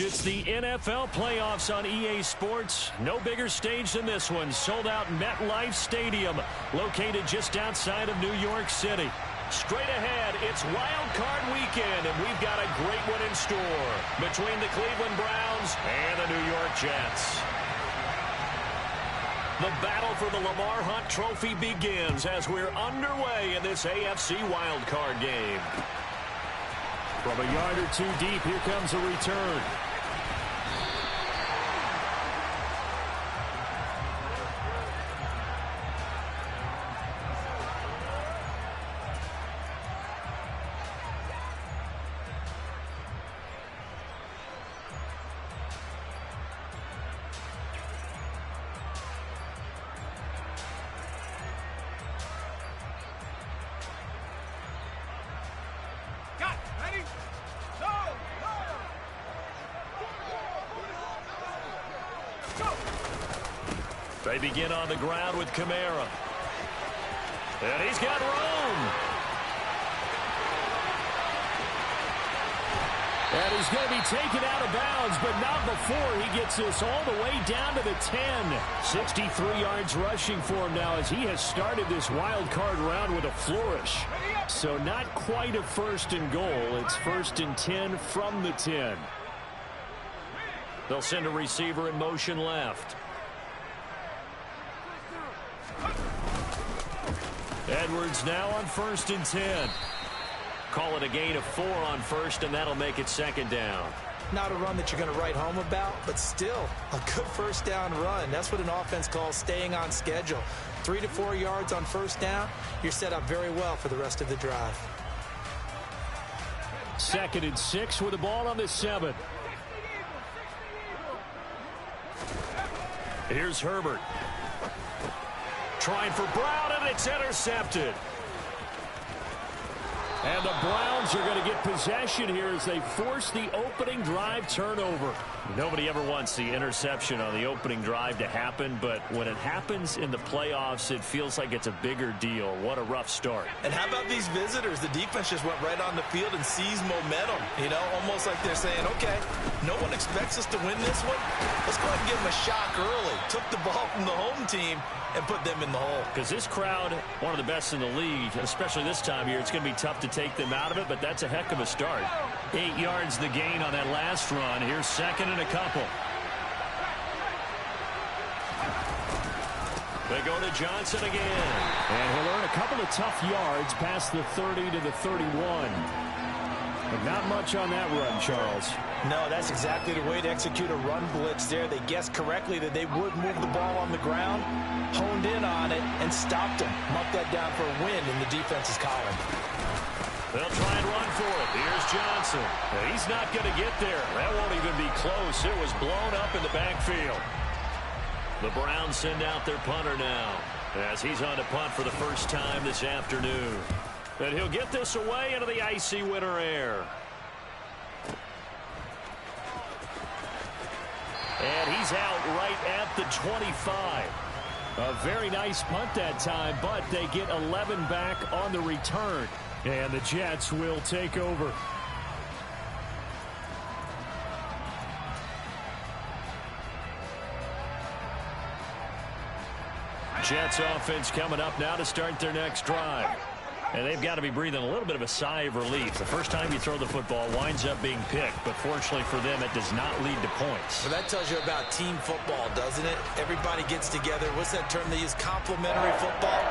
It's the NFL playoffs on EA Sports. No bigger stage than this one. Sold out MetLife Stadium, located just outside of New York City. Straight ahead, it's Wild Card Weekend, and we've got a great one in store between the Cleveland Browns and the New York Jets. The battle for the Lamar Hunt Trophy begins as we're underway in this AFC Wild Card game. From a yard or two deep, here comes a return. They begin on the ground with Kamara. And he's got room. And he's going to be taken out of bounds, but not before he gets this all the way down to the 10. 63 yards rushing for him now as he has started this wild card round with a flourish. So not quite a first and goal. It's first and 10 from the 10. They'll send a receiver in motion left. Edwards now on first and 10. Call it a gain of 4 on first, and that'll make it second down. Not a run that you're going to write home about, but still a good first down run. That's what an offense calls staying on schedule. 3 to 4 yards on first down, you're set up very well for the rest of the drive. Second and 6 with the ball on the 7. Here's Herbert. Trying for Brown, and it's intercepted. And the Browns are going to get possession here as they force the opening drive turnover. Nobody ever wants the interception on the opening drive to happen, but when it happens in the playoffs, it feels like it's a bigger deal. What a rough start. And how about these visitors? The defense just went right on the field and seized momentum. You know, almost like they're saying, okay, no one expects us to win this one. Let's go ahead and give them a shock early. Took the ball from the home team and put them in the hole. Because this crowd, one of the best in the league, especially this time of year, it's going to be tough to take them out of it, but that's a heck of a start. 8 yards the gain on that last run. Here's second and a couple. They go to Johnson again. And he'll earn a couple of tough yards past the 30 to the 31. But not much on that run, Charles. No, that's exactly the way to execute a run blitz there. They guessed correctly that they would move the ball on the ground, honed in on it, and stopped them. Marked that down for a win in the defense's column. They'll try and run for it. Here's Johnson. He's not going to get there. That won't even be close. It was blown up in the backfield. The Browns send out their punter now as he's on to punt for the first time this afternoon. And he'll get this away into the icy winter air. And he's out right at the 25. A very nice punt that time, but they get 11 back on the return. And the Jets will take over. Jets offense coming up now to start their next drive. And they've got to be breathing a little bit of a sigh of relief. The first time you throw the football winds up being picked, but fortunately for them, it does not lead to points. Well, that tells you about team football, doesn't it? Everybody gets together. What's that term they use? Complementary football.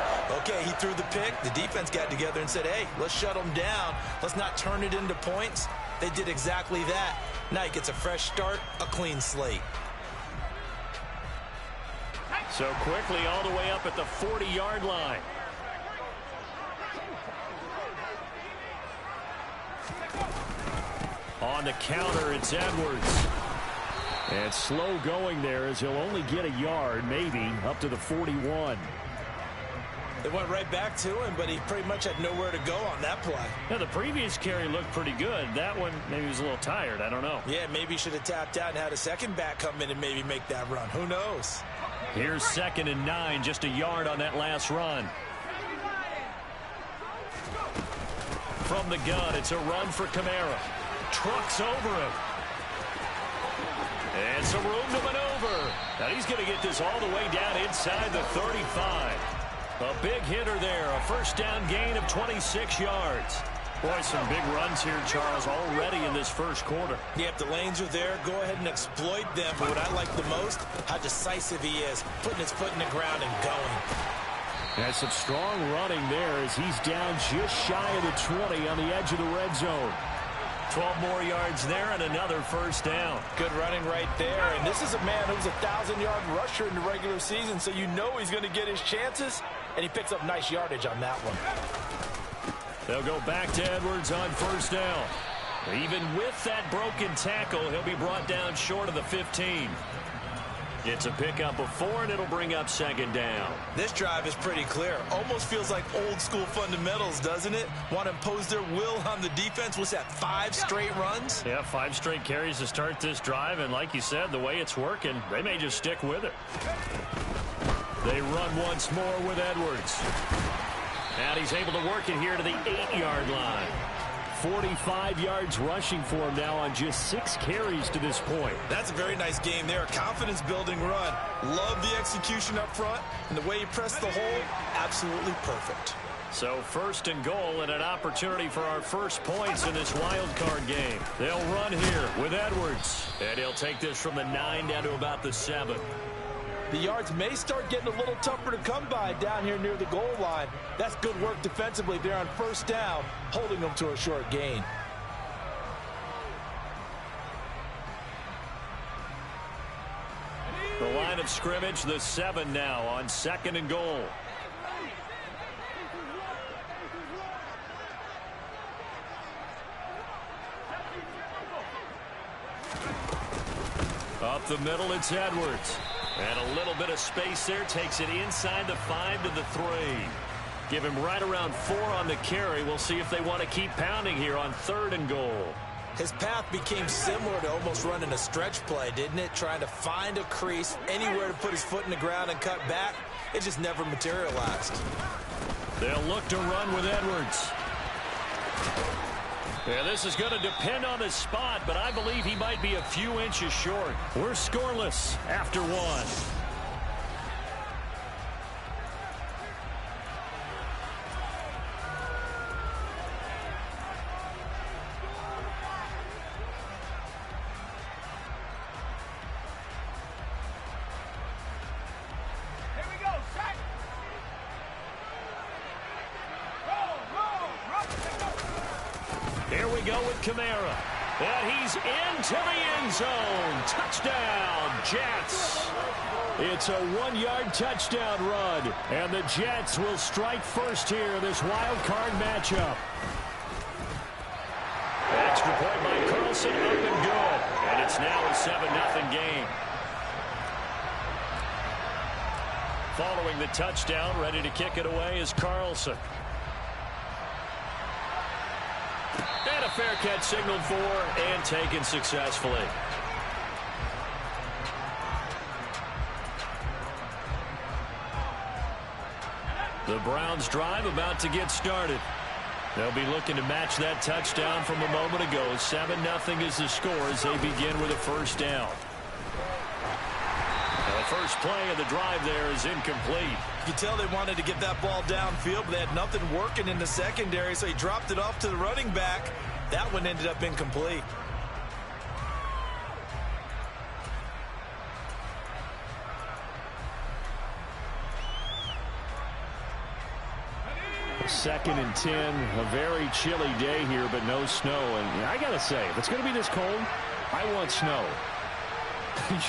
Okay, he threw the pick. The defense got together and said, hey, let's shut them down. Let's not turn it into points. They did exactly that. Now he gets a fresh start, a clean slate. So quickly all the way up at the 40-yard line. On the counter, it's Edwards. And slow going there as he'll only get a yard, maybe, up to the 41. They went right back to him, but he pretty much had nowhere to go on that play. Now, the previous carry looked pretty good. That one, maybe he was a little tired. I don't know. Yeah, maybe he should have tapped out and had a second back come in and maybe make that run. Who knows? Here's second and 9, just a yard on that last run. From the gun, it's a run for Kamara. Trucks over him. And some room to maneuver. Now he's going to get this all the way down inside the 35. A big hitter there. A first down gain of 26 yards. Boy, some big runs here, Charles, already in this first quarter. Yeah, if the lanes are there, go ahead and exploit them. But what I like the most, how decisive he is, putting his foot in the ground and going. Has some strong running there as he's down just shy of the 20 on the edge of the red zone. 12 more yards there and another first down. Good running right there. And this is a man who's a 1,000-yard rusher in the regular season, so you know he's going to get his chances, and he picks up nice yardage on that one. They'll go back to Edwards on first down. Even with that broken tackle, he'll be brought down short of the 15. It's a pickup of 4, and it'll bring up second down. This drive is pretty clear. Almost feels like old-school fundamentals, doesn't it? Want to impose their will on the defense. What's that, 5 straight runs? Yeah, 5 straight carries to start this drive, and like you said, the way it's working, they may just stick with it. They run once more with Edwards. And he's able to work it here to the 8-yard line. 45 yards rushing for him now on just 6 carries to this point. That's a very nice game there. Confidence-building run. Love the execution up front. And the way he pressed the hole, absolutely perfect. So first and goal and an opportunity for our first points in this wild card game. They'll run here with Edwards. And he'll take this from the 9 down to about the 7. The yards may start getting a little tougher to come by down here near the goal line. That's good work defensively there on first down, holding them to a short gain. The line of scrimmage, the 7 now on second and goal. Up the middle, it's Edwards. And a little bit of space there, takes it inside the 5 to the 3. Give him right around 4 on the carry. We'll see if they want to keep pounding here on third and goal. His path became similar to almost running a stretch play, didn't it? Trying to find a crease, anywhere to put his foot in the ground and cut back. It just never materialized. They'll look to run with Edwards. Yeah, this is going to depend on his spot, but I believe he might be a few inches short. We're scoreless after 1. Kamara, and he's into the end zone. Touchdown, Jets. It's a 1-yard touchdown run, and the Jets will strike first here in this wild card matchup. Extra point by Carlson, up and good, and it's now a 7-0 game. Following the touchdown, ready to kick it away is Carlson. And a fair catch signaled for and taken successfully. The Browns drive about to get started. They'll be looking to match that touchdown from a moment ago. 7-0 is the score as they begin with a first down. The first play of the drive there is incomplete. You can tell they wanted to get that ball downfield, but they had nothing working in the secondary, so he dropped it off to the running back. That one ended up incomplete. Second and 10, a very chilly day here, but no snow. And I got to say, if it's going to be this cold, I want snow.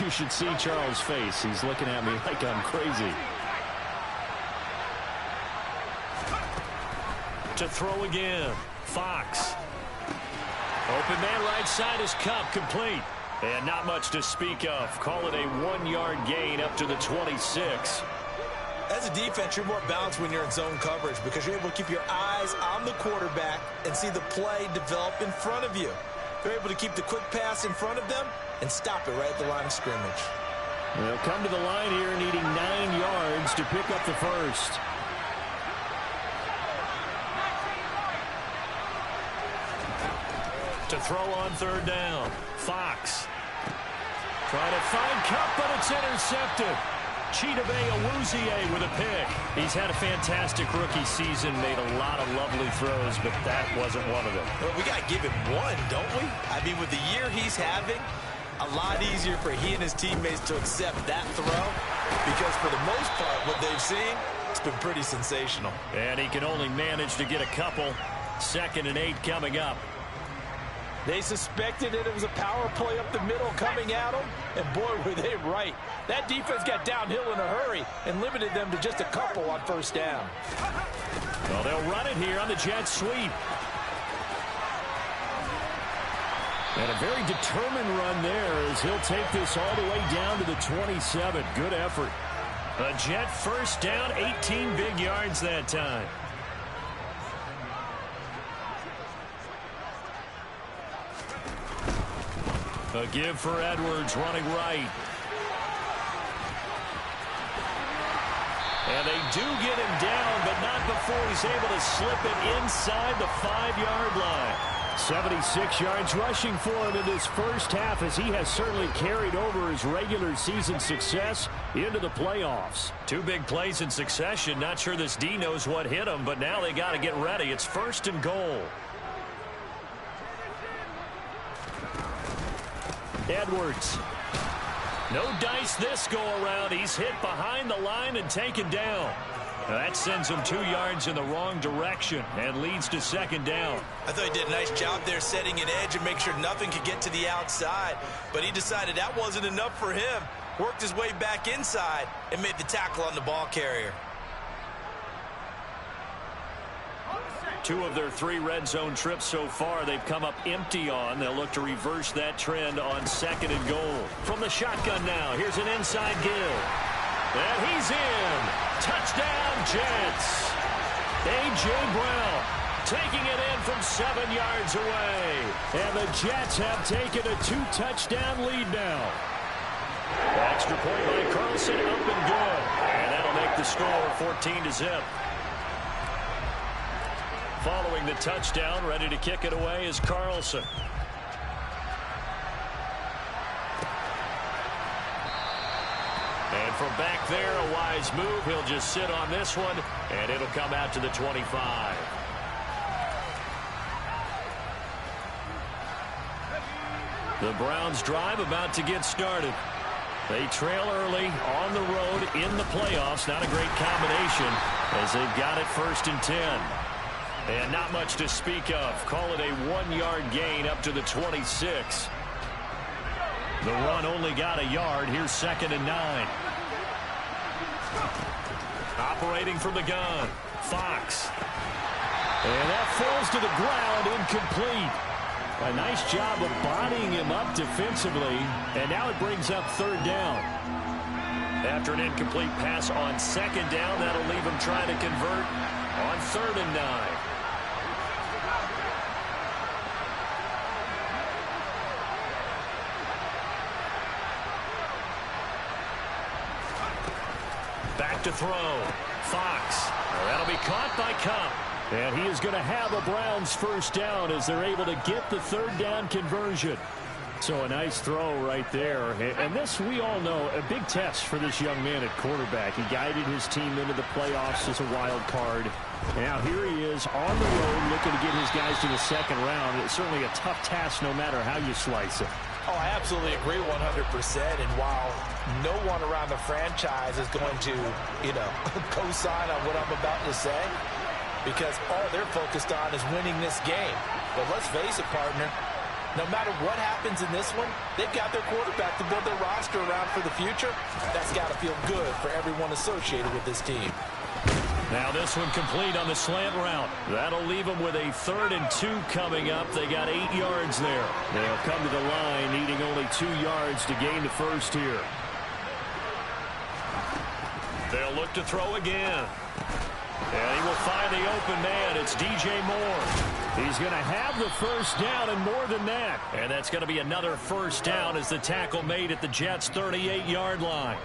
You should see Charles' face. He's looking at me like I'm crazy. To throw again, Fox. Open man right side is Cup, complete. And not much to speak of. Call it a 1-yard gain up to the 26. As a defense, you're more balanced when you're in zone coverage because you're able to keep your eyes on the quarterback and see the play develop in front of you. They're able to keep the quick pass in front of them and stop it right at the line of scrimmage. They'll come to the line here needing 9 yards to pick up the first. To throw on third down, Fox. Trying to find Cup, but it's intercepted. Chidobe with a pick. He's had a fantastic rookie season, made a lot of lovely throws, but that wasn't one of them. Well, we got to give him one, don't we? I mean, with the year he's having, a lot easier for he and his teammates to accept that throw because for the most part, what they've seen, it's been pretty sensational. And he can only manage to get a couple. 2nd and 8 coming up. They suspected that it was a power play up the middle coming at them, and boy, were they right. That defense got downhill in a hurry and limited them to just a couple on 1st down. Well, they'll run it here on the jet sweep. And a very determined run there as he'll take this all the way down to the 27. Good effort. A jet 1st down, 18 big yards that time. A give for Edwards running right. And they do get him down, but not before he's able to slip it inside the 5-yard line. 76 yards rushing for him in this first half as he has certainly carried over his regular season success into the playoffs. 2 big plays in succession. Not sure this D knows what hit him, but now they got to get ready. It's 1st and goal. Edwards. No dice this go around. He's hit behind the line and taken down. That sends him 2 yards in the wrong direction and leads to 2nd down. I thought he did a nice job there setting an edge and make sure nothing could get to the outside. But he decided that wasn't enough for him. Worked his way back inside and made the tackle on the ball carrier. 2 of their 3 red zone trips so far they've come up empty on. They'll look to reverse that trend on 2nd and goal. From the shotgun now, here's an inside give. And he's in. Touchdown, Jets. A.J. Brown taking it in from 7 yards away. And the Jets have taken a 2-touchdown lead now. Extra point by Carlson, up and good. And that'll make the score 14-0. Following the touchdown, ready to kick it away is Carlson. And from back there, a wise move. He'll just sit on this one, and it'll come out to the 25. The Browns drive about to get started. They trail early on the road in the playoffs. Not a great combination as they've got it 1st and 10. And not much to speak of. Call it a 1-yard gain up to the 26. The run only got a yard. Here's 2nd and 9. Operating from the gun. Fox. And that falls to the ground, incomplete. A nice job of bodying him up defensively. And now it brings up 3rd down. After an incomplete pass on 2nd down, that'll leave him trying to convert on 3rd and 9. Back to throw. Fox. That'll be caught by Cup. And he is going to have a Browns 1st down as they're able to get the 3rd down conversion. So a nice throw right there. And this, we all know, a big test for this young man at quarterback. He guided his team into the playoffs as a wild card. Now here he is on the road looking to get his guys to the 2nd round. It's certainly a tough task no matter how you slice it. Oh, I absolutely agree 100%. And while no one around the franchise is going to, co-sign on what I'm about to say, because all they're focused on is winning this game. But let's face it, partner, no matter what happens in this one, they've got their quarterback to build their roster around for the future. That's got to feel good for everyone associated with this team. Now this one complete on the slant route. That'll leave them with a 3rd and 2 coming up. They got 8 yards there. They'll come to the line needing only 2 yards to gain the 1st here. They'll look to throw again. And he will find the open man. It's DJ Moore. He's going to have the 1st down and more than that. And that's going to be another 1st down as the tackle made at the Jets' 38-yard line.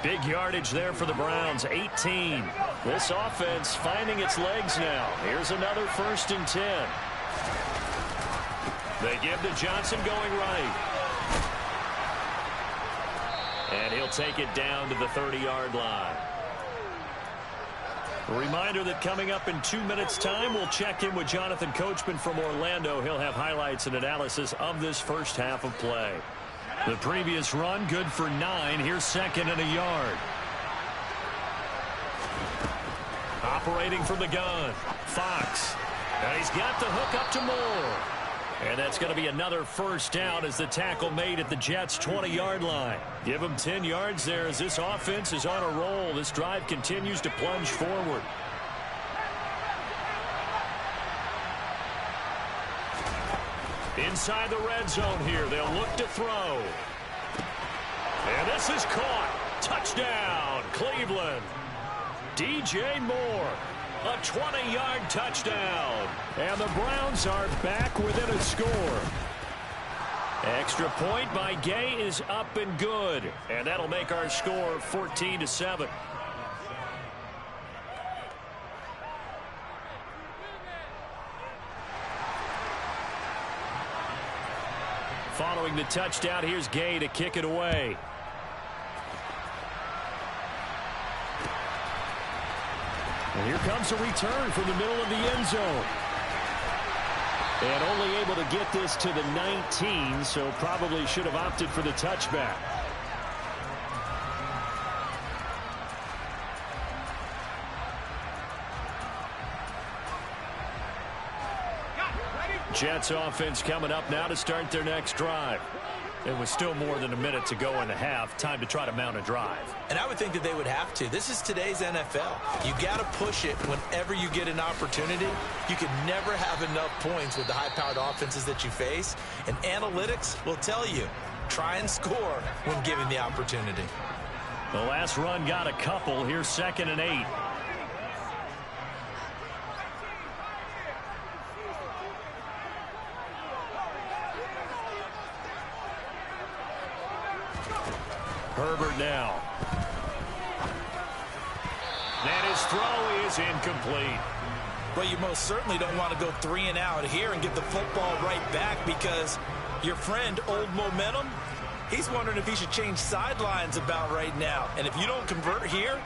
Big yardage there for the Browns, 18. This offense finding its legs now. Here's another 1st and 10. They give to Johnson going right. And he'll take it down to the 30-yard line. A reminder that coming up in 2 minutes' time, we'll check in with Jonathan Coachman from Orlando. He'll have highlights and analysis of this first half of play. The previous run, good for 9. Here's 2nd and a yard. Operating from the gun, Fox. And he's got the hook up to Moore. And that's going to be another first down as the tackle made at the Jets' 20-yard line. Give them 10 yards there as this offense is on a roll. This drive continues to plunge forward. Inside the red zone here, they'll look to throw. And this is caught. Touchdown, Cleveland. DJ Moore. A 20-yard touchdown. And the Browns are back within a score. Extra point by Gay is up and good. And that'll make our score 14-7. Following the touchdown, here's Gay to kick it away. And here comes a return from the middle of the end zone. And only able to get this to the 19, so probably should have opted for the touchback. Jets offense coming up now to start their next drive. It was still more than a minute to go in the half. Time to try to mount a drive. And I would think that they would have to. This is today's NFL. You got to push it whenever you get an opportunity. You can never have enough points with the high-powered offenses that you face. And analytics will tell you, try and score when given the opportunity. The last run got a couple. Here's 2nd and 8. Herbert now. And his throw is incomplete. Well, you most certainly don't want to go 3 and out here and get the football right back because your friend, Old Momentum, he's wondering if he should change sidelines about right now. And if you don't convert here,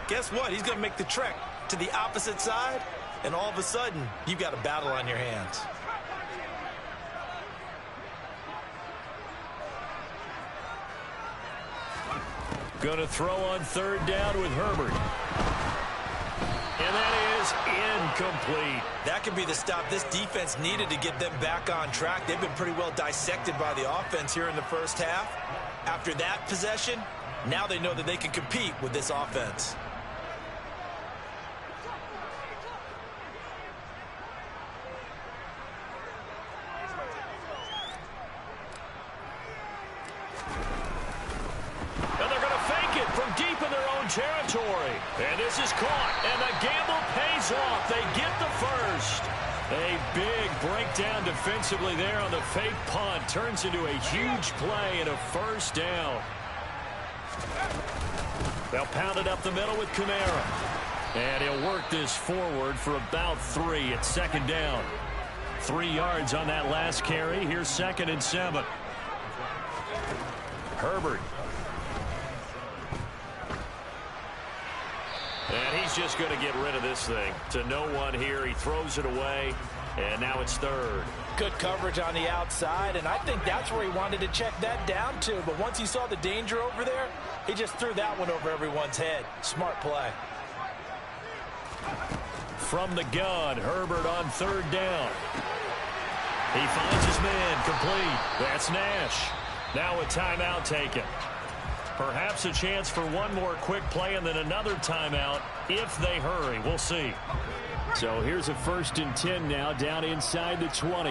guess what? He's going to make the trek to the opposite side, and all of a sudden, you've got a battle on your hands. Going to throw on 3rd down with Herbert. And that is incomplete. That could be the stop this defense needed to get them back on track. They've been pretty well dissected by the offense here in the first half. After that possession, now they know that they can compete with this offense. Territory. And this is caught, and the gamble pays off. They get the first. A big breakdown defensively there on the fake punt. Turns into a huge play and a first down. They'll pound it up the middle with Kamara. And he'll work this forward for about 3 at 2nd down. 3 yards on that last carry. Here's 2nd and 7. Herbert. And he's just going to get rid of this thing. To no one here. He throws it away. And now it's 3rd. Good coverage on the outside, and I think that's where he wanted to check that down to. But once he saw the danger over there, he just threw that one over everyone's head. Smart play. From the gun, Herbert on 3rd down. He finds his man complete. That's Nash. Now a timeout taken. Perhaps a chance for one more quick play and then another timeout if they hurry. We'll see. So here's a 1st and 10 now down inside the 20.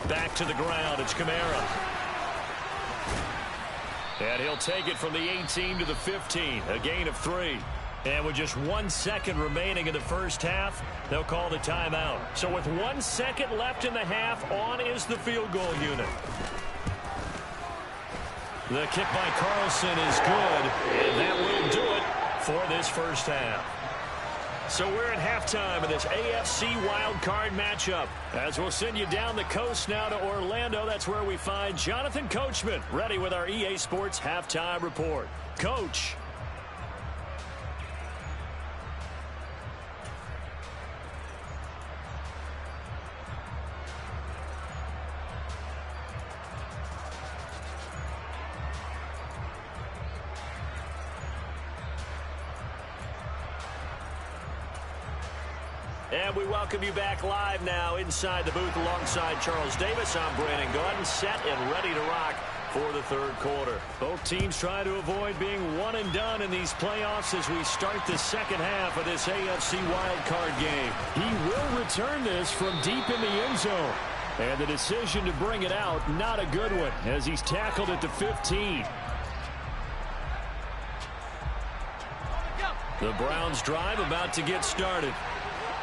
Back to the ground. It's Kamara. And he'll take it from the 18 to the 15. A gain of 3. And with just 1 second remaining in the first half, they'll call the timeout. So with 1 second left in the half, on is the field goal unit. The kick by Carlson is good, and that will do it for this first half. So we're at halftime of this AFC wildcard matchup. As we'll send you down the coast now to Orlando, that's where we find Jonathan Coachman ready with our EA Sports halftime report. Coach. And we welcome you back live now inside the booth alongside Charles Davis. I'm Brandon Gaudin, set and ready to rock for the third quarter. Both teams try to avoid being one and done in these playoffs as we start the second half of this AFC wildcard game. He will return this from deep in the end zone. And the decision to bring it out, not a good one, as he's tackled at the 15. The Browns drive about to get started.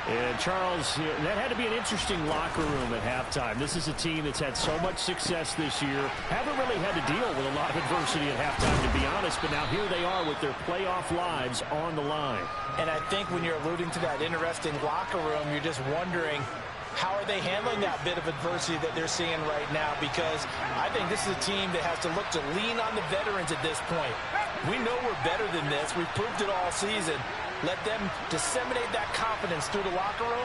And, Charles, that had to be an interesting locker room at halftime. This is a team that's had so much success this year. Haven't really had to deal with a lot of adversity at halftime, to be honest. But now here they are with their playoff lives on the line. And I think when you're alluding to that interesting locker room, you're just wondering, how are they handling that bit of adversity that they're seeing right now? Because I think this is a team that has to look to lean on the veterans at this point. We know we're better than this. We've proved it all season. Let them disseminate that confidence through the locker room.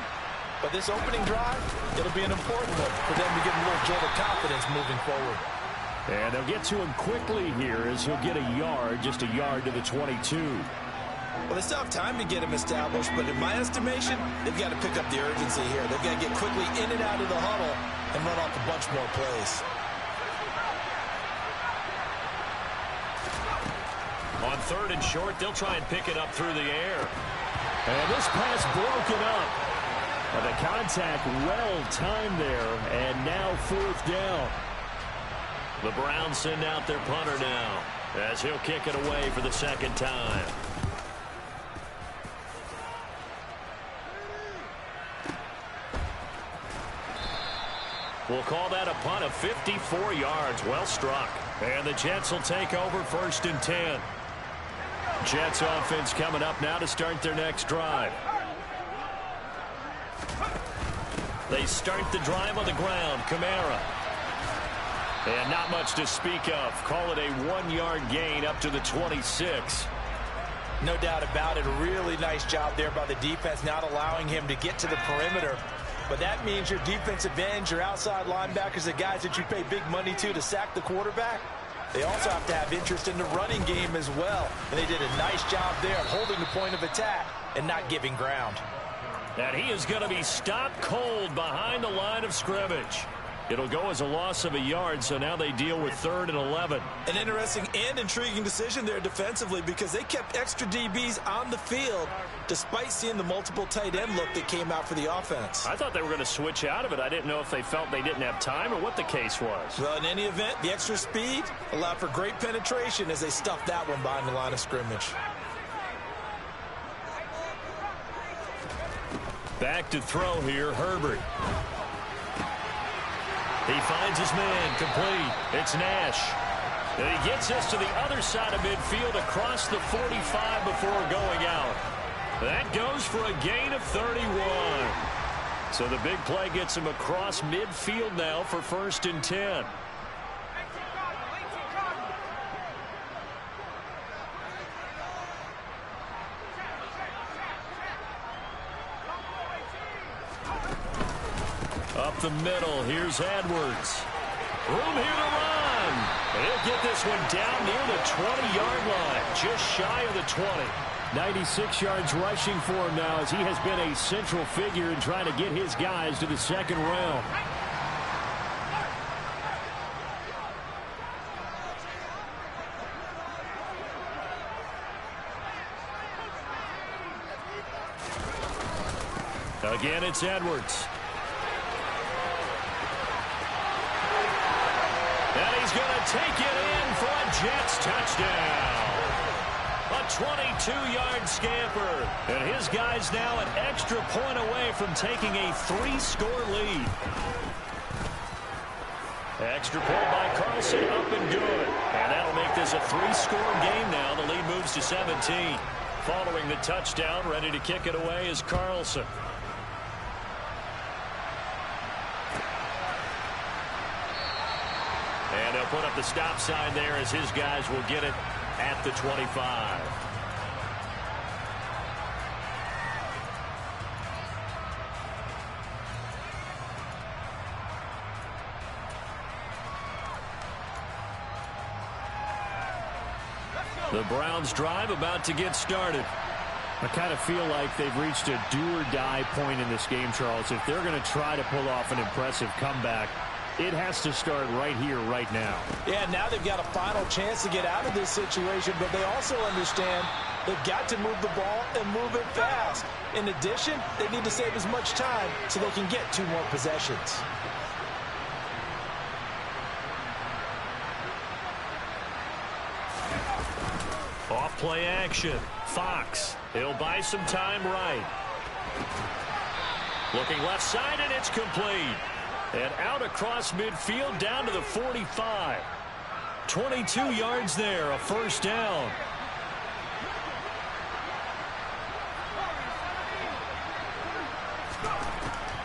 But this opening drive, it'll be an important one for them to get a little jolt of confidence moving forward. And they'll get to him quickly here as he'll get a yard, just a yard to the 22. Well, they still have time to get him established, but in my estimation, they've got to pick up the urgency here. They've got to get quickly in and out of the huddle and run off a bunch more plays. On third and short, they'll try and pick it up through the air. And this pass broken up. And the contact well timed there, and now fourth down. The Browns send out their punter now, as he'll kick it away for the second time. We'll call that a punt of 54 yards. Well struck. And the Jets will take over first and 10. Jets offense coming up now to start their next drive. They start the drive on the ground. Kamara. And not much to speak of. Call it a 1-yard gain up to the 26. No doubt about it. A really nice job there by the defense, not allowing him to get to the perimeter. But that means your defensive ends, your outside linebackers, the guys that you pay big money to sack the quarterback, they also have to have interest in the running game as well. And they did a nice job there of holding the point of attack and not giving ground. And he is going to be stopped cold behind the line of scrimmage. It'll go as a loss of a yard, so now they deal with 3rd and 11. An interesting and intriguing decision there defensively, because they kept extra DBs on the field despite seeing the multiple tight end look that came out for the offense. I thought they were going to switch out of it. I didn't know if they felt they didn't have time or what the case was. Well, in any event, the extra speed allowed for great penetration as they stuffed that one behind the line of scrimmage. Back to throw here, Herbert. He finds his man, complete. It's Nash. And he gets us to the other side of midfield across the 45 before going out. That goes for a gain of 31. So the big play gets him across midfield now for 1st and 10. Up the middle, here's Edwards. Room here to run. He'll get this one down near the 20-yard line, just shy of the 20. 96 yards rushing for him now, as he has been a central figure in trying to get his guys to the second round. Again, it's Edwards. And he's going to take it in for a Jets touchdown. A 22-yard scamper. And his guys now an extra point away from taking a 3-score lead. Extra point by Carlson, up and good. And that'll make this a 3-score game now. The lead moves to 17. Following the touchdown, ready to kick it away is Carlson. And they'll put up the stop sign there as his guys will get it at the 25. The Browns drive about to get started. I kind of feel like they've reached a do-or-die point in this game, Charles. If they're going to try to pull off an impressive comeback, it has to start right here, right now. Yeah, now they've got a final chance to get out of this situation, but they also understand they've got to move the ball and move it fast. In addition, they need to save as much time so they can get 2 more possessions. Off play action. Fox. He'll buy some time right. Looking left side, and it's complete. And out across midfield down to the 45. 22 yards there, a first down.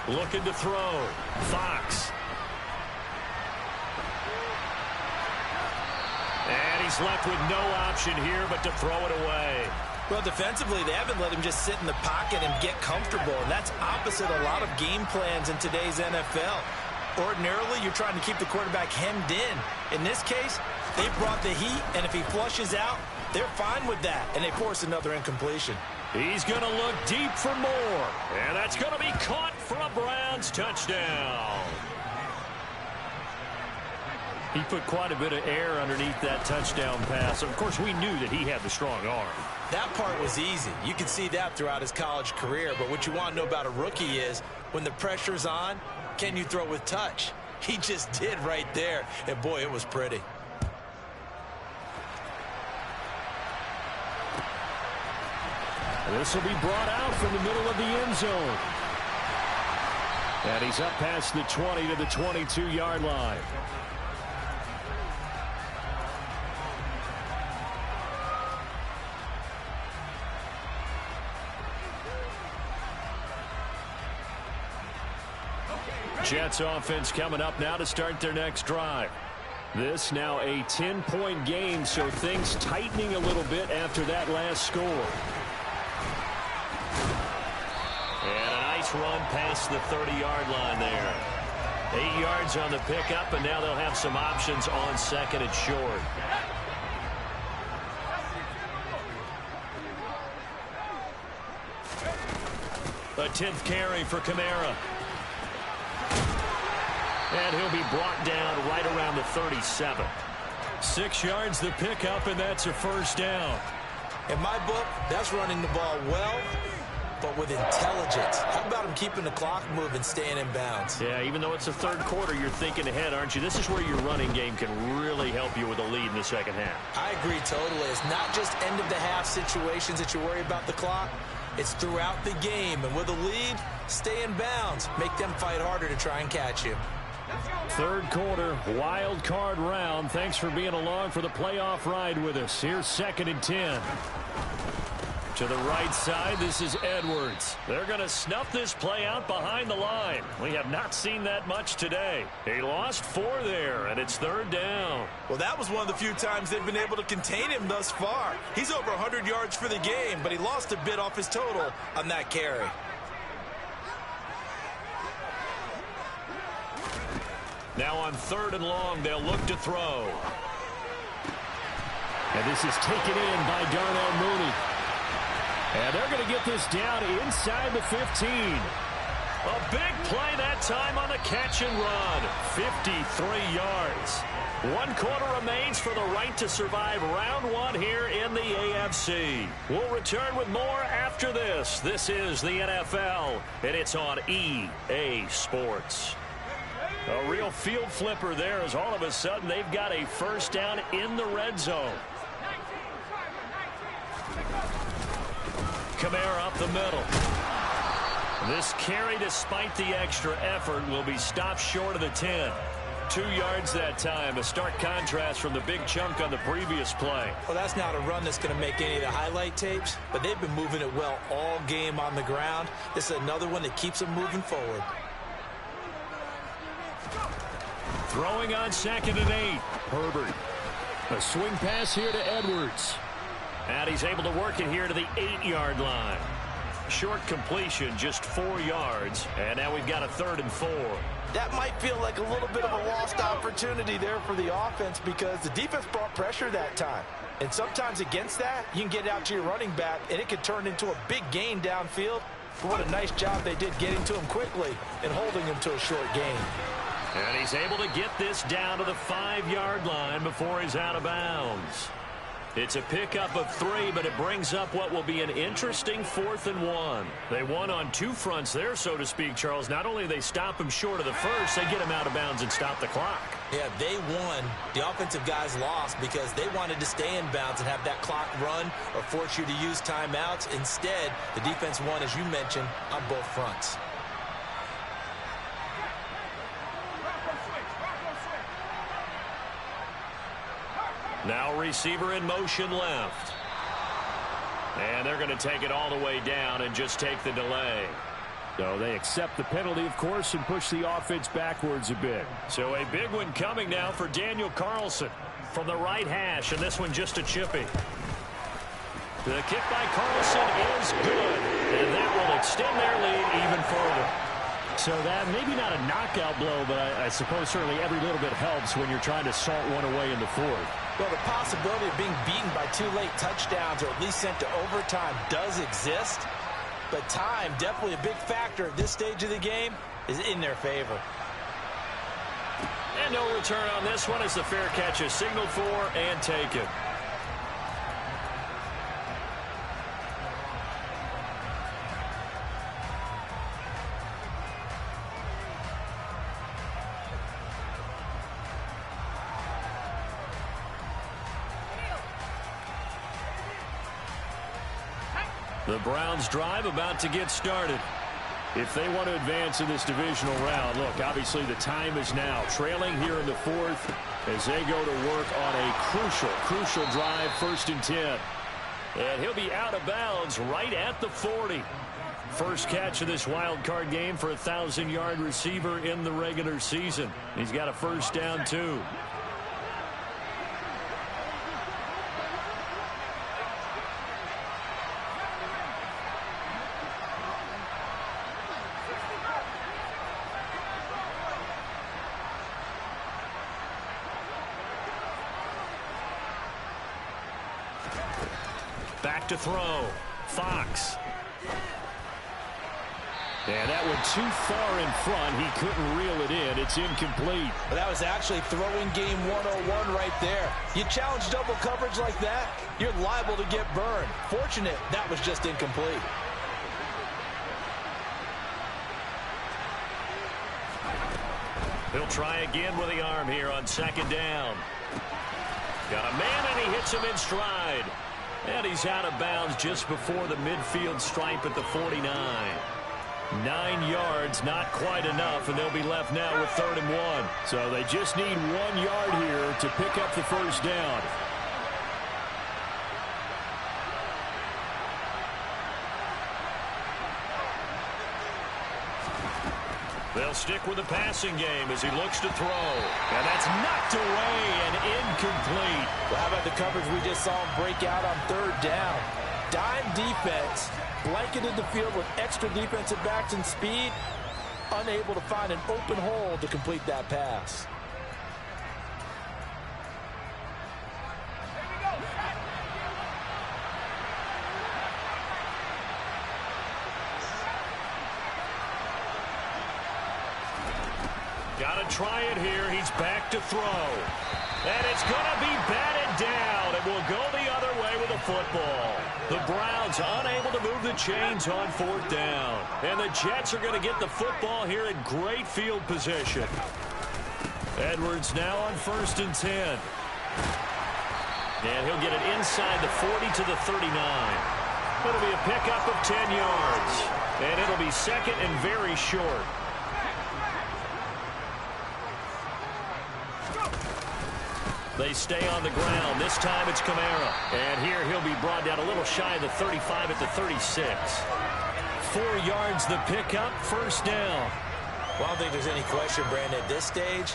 Looking to throw. Fox. And he's left with no option here but to throw it away. Well, defensively, they haven't let him just sit in the pocket and get comfortable, and that's opposite a lot of game plans in today's NFL. Ordinarily, you're trying to keep the quarterback hemmed in. In this case, they brought the heat, and if he flushes out, they're fine with that, and they force another incompletion. He's going to look deep for more, and that's going to be caught for a Browns touchdown. He put quite a bit of air underneath that touchdown pass. Of course, we knew that he had the strong arm. That part was easy. You can see that throughout his college career. But what you want to know about a rookie is when the pressure's on, can you throw with touch? He just did right there. And, boy, it was pretty. This will be brought out from the middle of the end zone. And he's up past the 20 to the 22-yard line. Jets offense coming up now to start their next drive. This now a 10-point game, so things tightening a little bit after that last score. And a nice run past the 30-yard line there. 8 yards on the pickup, and now they'll have some options on second and short. A 10th carry for Kamara. And he'll be brought down right around the 37. 6 yards the pickup, and that's a first down. In my book, that's running the ball well, but with intelligence. How about him keeping the clock moving, staying in bounds? Yeah, even though it's the third quarter, you're thinking ahead, aren't you? This is where your running game can really help you with a lead in the second half. I agree totally. It's not just end-of-the-half situations that you worry about the clock. It's throughout the game. And with a lead, stay in bounds. Make them fight harder to try and catch you. Third quarter, wild card round. Thanks for being along for the playoff ride with us. Here's 2nd and 10. To the right side, this is Edwards. They're going to snuff this play out behind the line. We have not seen that much today. He lost 4 there, and it's 3rd down. Well, that was one of the few times they've been able to contain him thus far. He's over 100 yards for the game, but he lost a bit off his total on that carry. Now on 3rd and long, they'll look to throw. And this is taken in by Darnell Mooney. And they're going to get this down inside the 15. A big play that time on the catch and run. 53 yards. 1 quarter remains for the right to survive round 1 here in the AFC. We'll return with more after this. This is the NFL, and it's on EA Sports. A real field flipper there as all of a sudden they've got a first down in the red zone. Kamara up the middle. This carry, despite the extra effort, will be stopped short of the 10. 2 yards that time. A stark contrast from the big chunk on the previous play. Well, that's not a run that's going to make any of the highlight tapes, but they've been moving it well all game on the ground. This is another one that keeps them moving forward. Throwing on 2nd and 8. Herbert. A swing pass here to Edwards. And he's able to work it here to the 8-yard line. Short completion, just 4 yards. And now we've got a 3rd and 4. That might feel like a little bit of a lost opportunity there for the offense because the defense brought pressure that time. And sometimes against that, you can get it out to your running back, and it could turn into a big gain downfield. But what a nice job they did getting to him quickly and holding him to a short gain. And he's able to get this down to the 5-yard line before he's out of bounds. It's a pickup of 3, but it brings up what will be an interesting 4th and 1. They won on 2 fronts there, so to speak, Charles. Not only do they stop him short of the first, they get him out of bounds and stop the clock. Yeah, they won. The offensive guys lost because they wanted to stay in bounds and have that clock run or force you to use timeouts. Instead, the defense won, as you mentioned, on both fronts. Now receiver in motion left. And they're going to take it all the way down and just take the delay. So they accept the penalty, of course, and push the offense backwards a bit. So a big one coming now for Daniel Carlson from the right hash, and this one just a chippy. The kick by Carlson is good, and that will extend their lead even further. So that maybe not a knockout blow, but I suppose certainly every little bit helps when you're trying to salt one away in the 4th. Well, the possibility of being beaten by 2 late touchdowns or at least sent to overtime does exist. But time, definitely a big factor at this stage of the game, is in their favor. And no return on this one as the fair catch is signaled for and taken. The Browns drive about to get started. If they want to advance in this divisional round, look, obviously the time is now. Trailing here in the 4th as they go to work on a crucial drive, 1st and 10. And he'll be out of bounds right at the 40. First catch of this wild card game for a 1,000-yard receiver in the regular season. He's got a 1st down, too. Back to throw. Fox. And that one too far in front. He couldn't reel it in. It's incomplete. But that was actually throwing game 101 right there. You challenge double coverage like that, you're liable to get burned. Fortunate that was just incomplete. He'll try again with the arm here on 2nd down. Got a man, and he hits him in stride. And he's out of bounds just before the midfield stripe at the 49. 9 yards, not quite enough, and they'll be left now with 3rd and 1. So they just need 1 yard here to pick up the 1st down. They'll stick with the passing game as he looks to throw. And that's knocked away and incomplete. Well, how about the coverage we just saw him break out on 3rd down? Dime defense, blanketed the field with extra defensive backs and speed, unable to find an open hole to complete that pass. Got to try it here. He's back to throw. And it's going to be batted down. It will go the other way with the football. The Browns unable to move the chains on 4th down. And the Jets are going to get the football here in great field position. Edwards now on 1st and 10. And he'll get it inside the 40 to the 39. It'll be a pickup of 10 yards. And it'll be 2nd and very short. They stay on the ground. This time it's Kamara. And here he'll be brought down a little shy of the 35 at the 36. 4 yards the pickup, first down. Well, I don't think there's any question, Brandon, at this stage,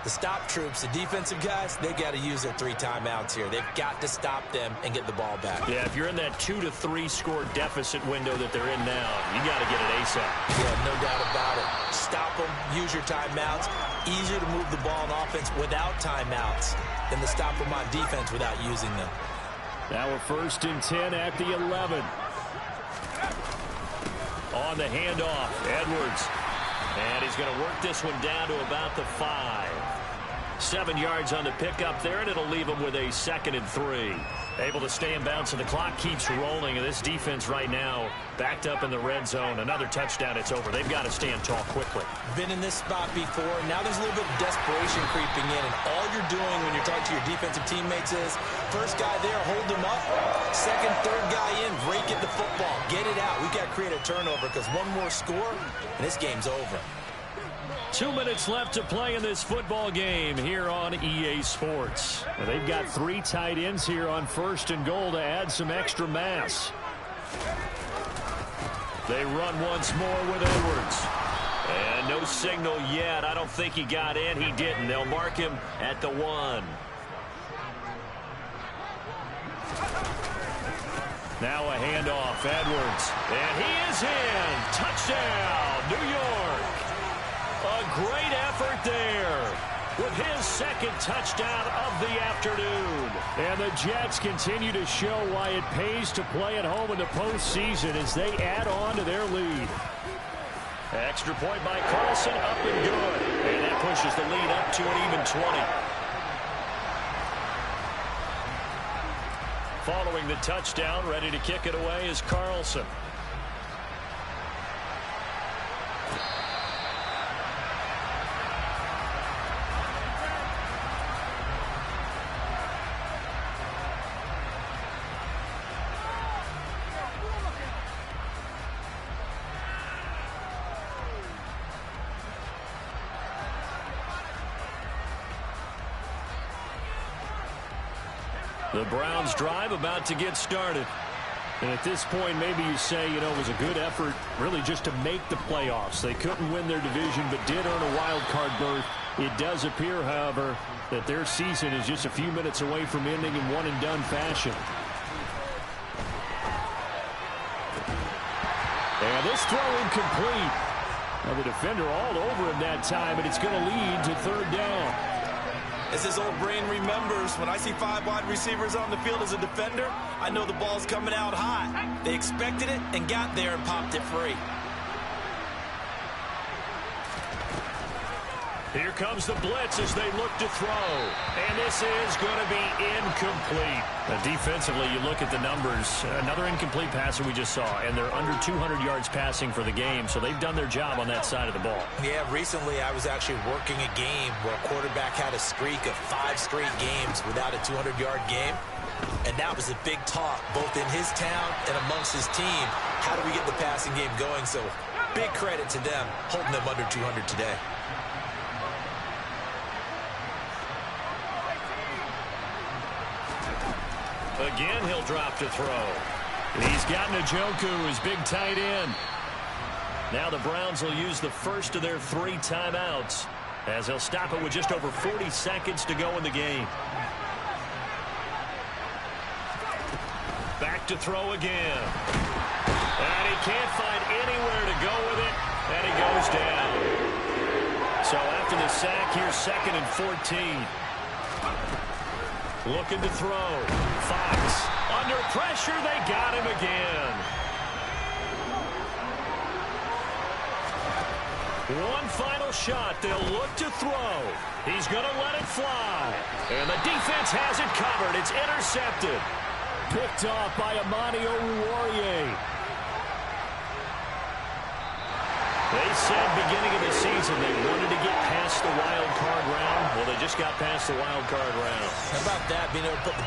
the stop troops, the defensive guys, they got to use their 3 timeouts here. They've got to stop them and get the ball back. Yeah, if you're in that 2 to 3 score deficit window that they're in now, you got to get it ASAP. Yeah, no doubt about it. Stop them, use your timeouts. Easier to move the ball on offense without timeouts than to stop them on defense without using them. Now we're 1st and 10 at the 11. On the handoff, Edwards. And he's going to work this one down to about the 5. 7 yards on the pickup there, and it'll leave him with a 2nd and 3. Able to stay in bounds, and the clock keeps rolling. And this defense right now backed up in the red zone. Another touchdown, it's over. They've got to stand tall quickly. Been in this spot before. Now there's a little bit of desperation creeping in, and all you're doing when you're talking to your defensive teammates is first guy there, hold him up. Second, third guy in, break it the football. Get it out. We've got to create a turnover because one more score, and this game's over. 2 minutes left to play in this football game here on EA Sports. Well, they've got 3 tight ends here on 1st and goal to add some extra mass. They run once more with Edwards. And no signal yet. I don't think he got in. He didn't. They'll mark him at the 1. Now a handoff. Edwards. And he is in. Touchdown, New York. A great effort there with his 2nd touchdown of the afternoon. And the Jets continue to show why it pays to play at home in the postseason as they add on to their lead. Extra point by Carlson, up and good. And that pushes the lead up to an even 20. Following the touchdown, ready to kick it away is Carlson. The Browns drive about to get started. And at this point, maybe you say, you know, it was a good effort really just to make the playoffs. They couldn't win their division but did earn a wild card berth. It does appear, however, that their season is just a few minutes away from ending in one-and-done fashion. And this throw incomplete. Now the defender all over him that time, and it's going to lead to 3rd down. As his old brain remembers, when I see 5 wide receivers on the field as a defender, I know the ball's coming out high. They expected it and got there and popped it free. Here comes the blitz as they look to throw. And this is going to be incomplete. Defensively, you look at the numbers. Another incomplete passer we just saw. And they're under 200 yards passing for the game. So they've done their job on that side of the ball. Yeah, recently I was actually working a game where a quarterback had a streak of 5 straight games without a 200-yard game. And that was a big talk, both in his town and amongst his team. How do we get the passing game going? So big credit to them holding them under 200 today. Again, he'll drop to throw. He's got Njoku, his big tight end. Now the Browns will use the first of their 3 timeouts as they'll stop it with just over 40 seconds to go in the game. Back to throw again. And he can't find anywhere to go with it, and he goes down. So after the sack, here's 2nd and 14. Looking to throw. Fox. Under pressure, they got him again. One final shot. They'll look to throw. He's going to let it fly. And the defense has it covered. It's intercepted. Picked off by Amani Oruwariye. They said beginning of the season they wanted to get past the wild card round. Well, they just got past the wild card round. How about that, being able to put the